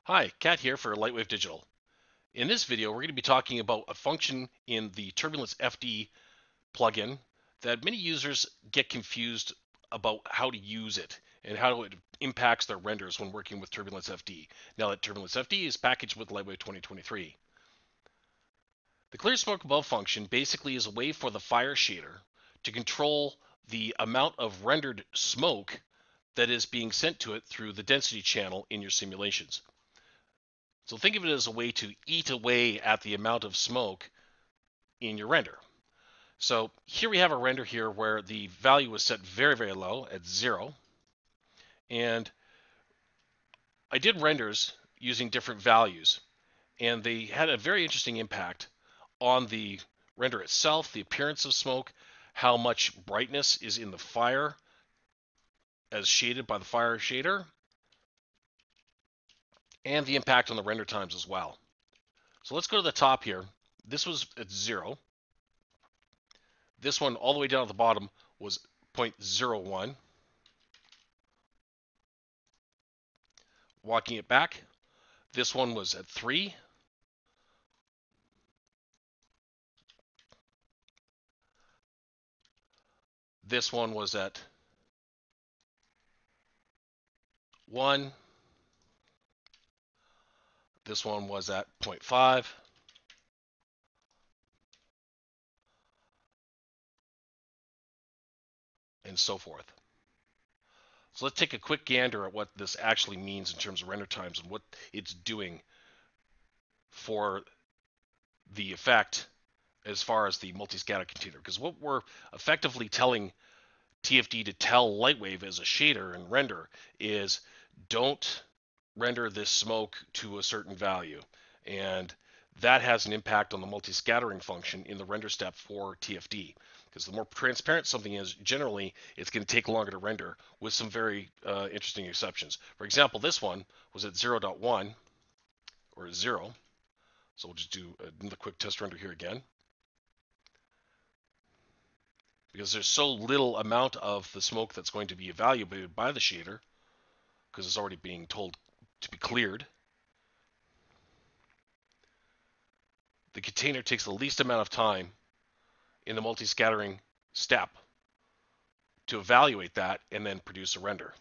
Hi, Kat here for Lightwave Digital. In this video, we're going to be talking about a function in the Turbulence FD plugin that many users get confused about how to use it and how it impacts their renders when working with Turbulence FD. Now that Turbulence FD is packaged with Lightwave 2023. The clear smoke above function basically is a way for the fire shader to control the amount of rendered smoke that is being sent to it through the density channel in your simulations. So think of it as a way to eat away at the amount of smoke in your render. So here we have a render here where the value was set very, very low at 0. And I did renders using different values, and they had a very interesting impact on the render itself, the appearance of smoke, how much brightness is in the fire as shaded by the fire shader, and the impact on the render times as well. So let's go to the top here. This was at 0. This one all the way down at the bottom was 0.01. Walking it back, this one was at 3. This one was at 1. This one was at 0.5. And so forth. So let's take a quick gander at what this actually means in terms of render times and what it's doing for the effect as far as the multi-scatter container. Because what we're effectively telling TFD to tell Lightwave as a shader and render is don't render this smoke to a certain value. And that has an impact on the multi-scattering function in the render step for TFD. Because the more transparent something is, generally, it's going to take longer to render with some very interesting exceptions. For example, this one was at 0.1 or 0. So we'll just do another quick test render here again. Because there's so little amount of the smoke that's going to be evaluated by the shader, because it's already being told to be cleared. The container takes the least amount of time in the multi-scattering step to evaluate that and then produce a render.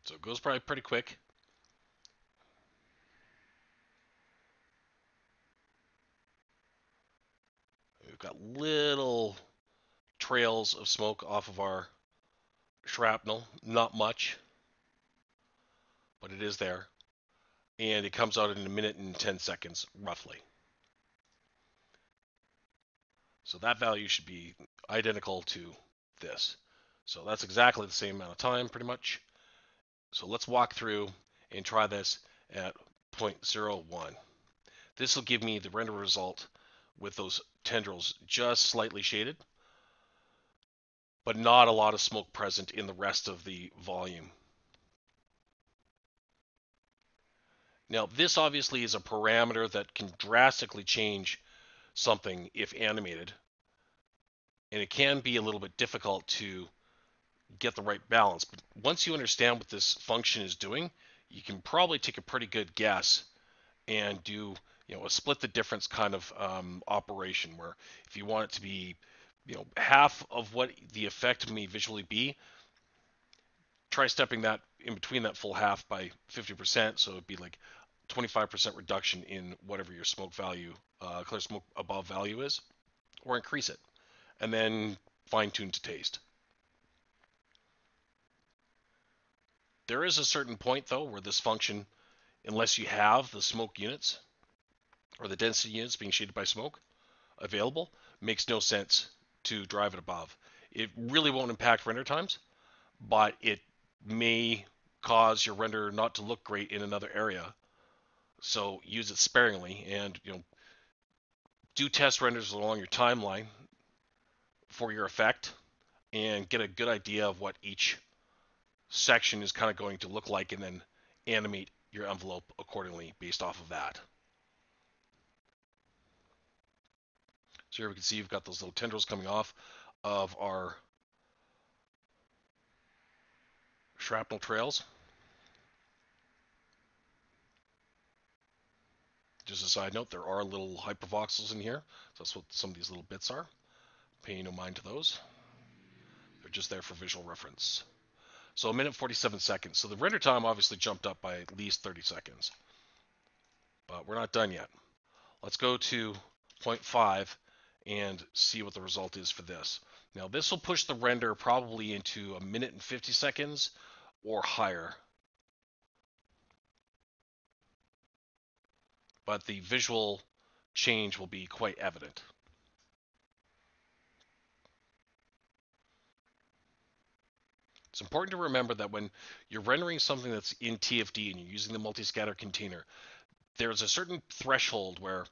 So it goes probably pretty quick. We've got little trails of smoke off of our shrapnel, not much, but it is there. And it comes out in a minute and 10 seconds, roughly. So that value should be identical to this. So that's exactly the same amount of time, pretty much. So let's walk through and try this at 0.01. This will give me the render result with those tendrils just slightly shaded, but not a lot of smoke present in the rest of the volume. Now, this obviously is a parameter that can drastically change something if animated, and it can be a little bit difficult to get the right balance. But once you understand what this function is doing, you can probably take a pretty good guess and do a split the difference kind of operation, where if you want it to be half of what the effect may visually be, try stepping that in between that full half by 50%, so it'd be like 25% reduction in whatever your smoke value, clear smoke above value is, or increase it, and then fine tune to taste. There is a certain point though where this function, unless you have the smoke units or the density units being shaded by smoke available, makes no sense to drive it above. It really won't impact render times, but it may cause your render not to look great in another area. So use it sparingly, and do test renders along your timeline for your effect, and get a good idea of what each section is kind of going to look like, and then animate your envelope accordingly based off of that. So here we can see you've got those little tendrils coming off of our shrapnel trails. Just a side note, there are little hypervoxels in here, so that's what some of these little bits are. Pay no mind to those. They're just there for visual reference. So 1 minute 47 seconds. So the render time obviously jumped up by at least 30 seconds. But we're not done yet. Let's go to 0.5 and see what the result is for this. Now this will push the render probably into 1 minute and 50 seconds or higher. But the visual change will be quite evident. It's important to remember that when you're rendering something that's in TFD and you're using the multi-scatter container, there's a certain threshold where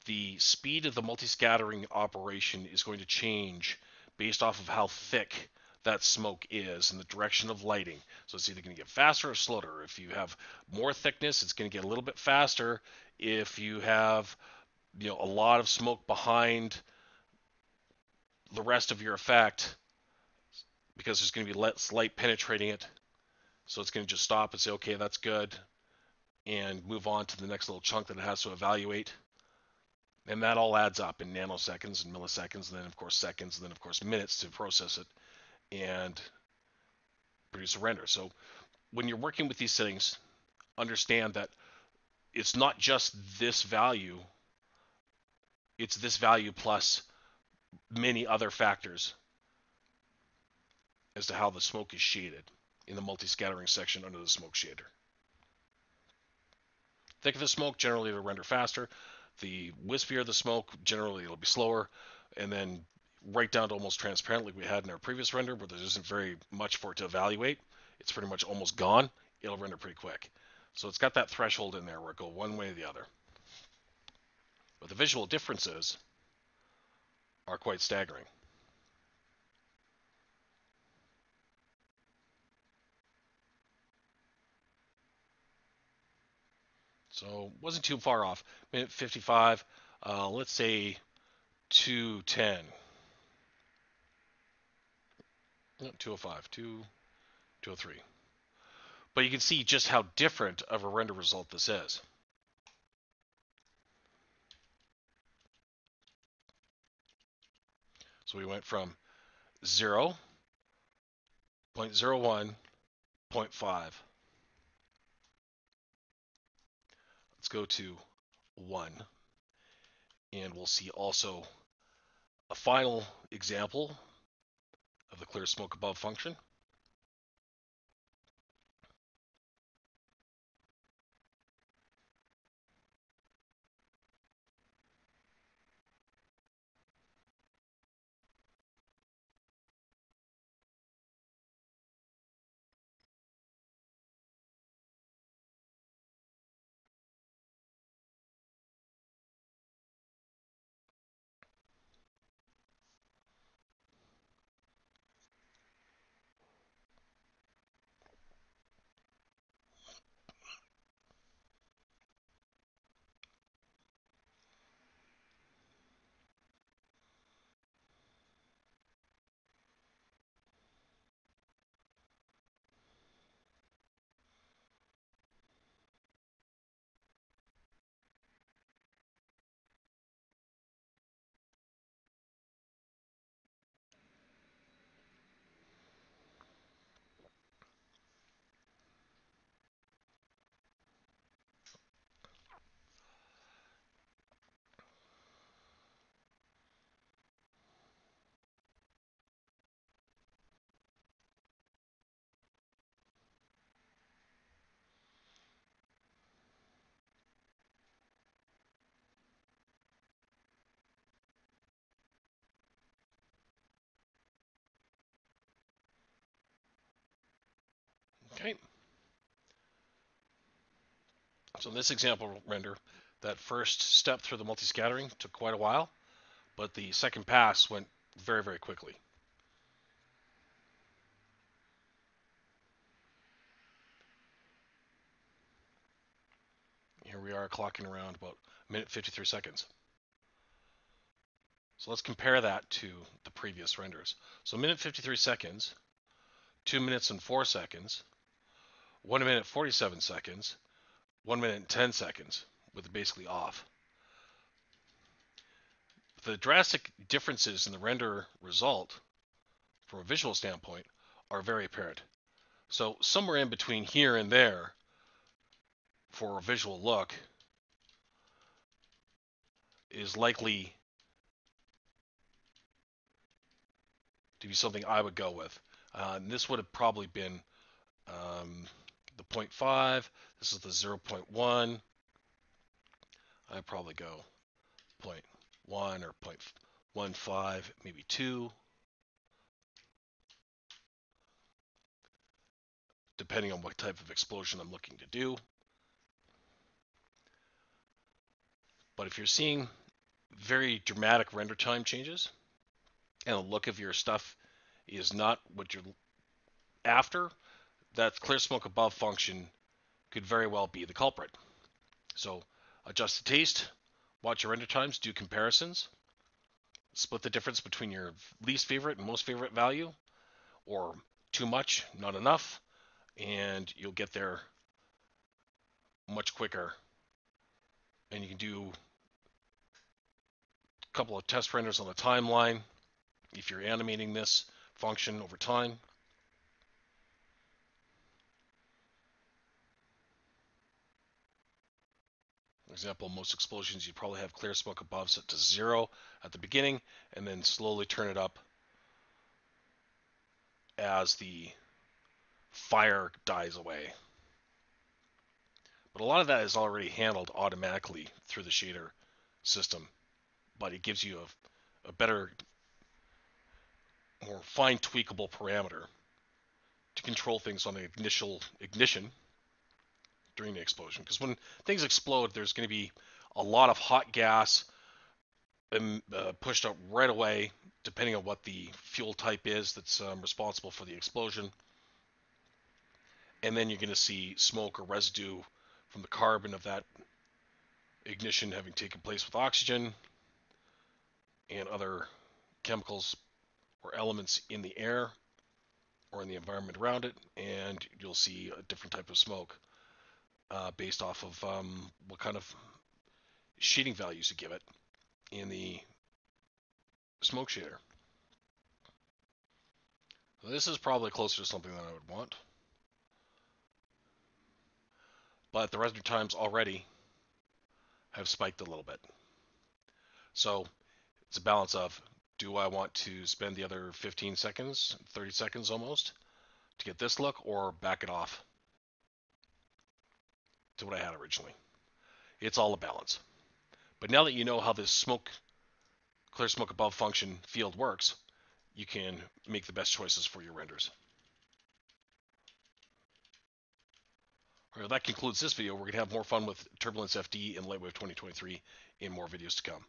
the speed of the multi-scattering operation is going to change based off of how thick that smoke is and the direction of lighting. So it's either going to get faster or slower. If you have more thickness, it's going to get a little bit faster. If you have a lot of smoke behind the rest of your effect, because there's going to be less light penetrating it, so it's going to just stop and say, okay, that's good, and move on to the next little chunk that it has to evaluate. And that all adds up in nanoseconds and milliseconds, and then of course seconds, and then of course minutes to process it and produce a render. So when you're working with these settings, understand that it's not just this value, it's this value plus many other factors as to how the smoke is shaded in the multi-scattering section under the smoke shader. Thicker the smoke, generally it'll render faster. The wispier the smoke, generally it'll be slower. And then right down to almost transparent like we had in our previous render, where there isn't very much for it to evaluate. It's pretty much almost gone. It'll render pretty quick. So it's got that threshold in there where it goes one way or the other. But the visual differences are quite staggering. So wasn't too far off. 1 minute 55, let's say 210. No, 205, 203. But you can see just how different of a render result this is. So we went from 0, 0.01, 0.5. Let's go to 1. And we'll see also a final example of the clear smoke above function. Okay. So in this example render, that first step through the multi-scattering took quite a while, but the second pass went very, very quickly. Here we are clocking around about a minute 53 seconds. So let's compare that to the previous renders. So minute 53 seconds, 2 minutes and 4 seconds, 1 minute 47 seconds, 1 minute and 10 seconds, with it basically off. The drastic differences in the render result from a visual standpoint are very apparent. So somewhere in between here and there for a visual look is likely to be something I would go with. And this would have probably been the 0.5. This is the 0.1. I'd probably go 0.1 or 0.15, maybe 2, depending on what type of explosion I'm looking to do. But if you're seeing very dramatic render time changes and the look of your stuff is not what you're after, that clear smoke above function could very well be the culprit. So adjust the taste, watch your render times, do comparisons, split the difference between your least favorite and most favorite value, or too much, not enough, and you'll get there much quicker. And you can do a couple of test renders on the timeline if you're animating this function over time. For example, most explosions, you'd probably have clear smoke above set to 0 at the beginning, and then slowly turn it up as the fire dies away. But a lot of that is already handled automatically through the shader system, but it gives you a better, more fine tweakable parameter to control things on the initial ignition during the explosion. Because when things explode, there's going to be a lot of hot gas pushed out right away, depending on what the fuel type is that's responsible for the explosion. And then you're going to see smoke or residue from the carbon of that ignition having taken place with oxygen and other chemicals or elements in the air or in the environment around it, and you'll see a different type of smoke based off of what kind of shading values you give it in the smoke shader. So this is probably closer to something that I would want, but the render times already have spiked a little bit. So it's a balance of, do I want to spend the other 15 seconds, 30 seconds almost, to get this look, or back it off to what I had originally? It's all a balance. But now that you know how this clear smoke above function field works, you can make the best choices for your renders. All right, that concludes this video. We're going to have more fun with Turbulence FD and Lightwave 2023 in more videos to come.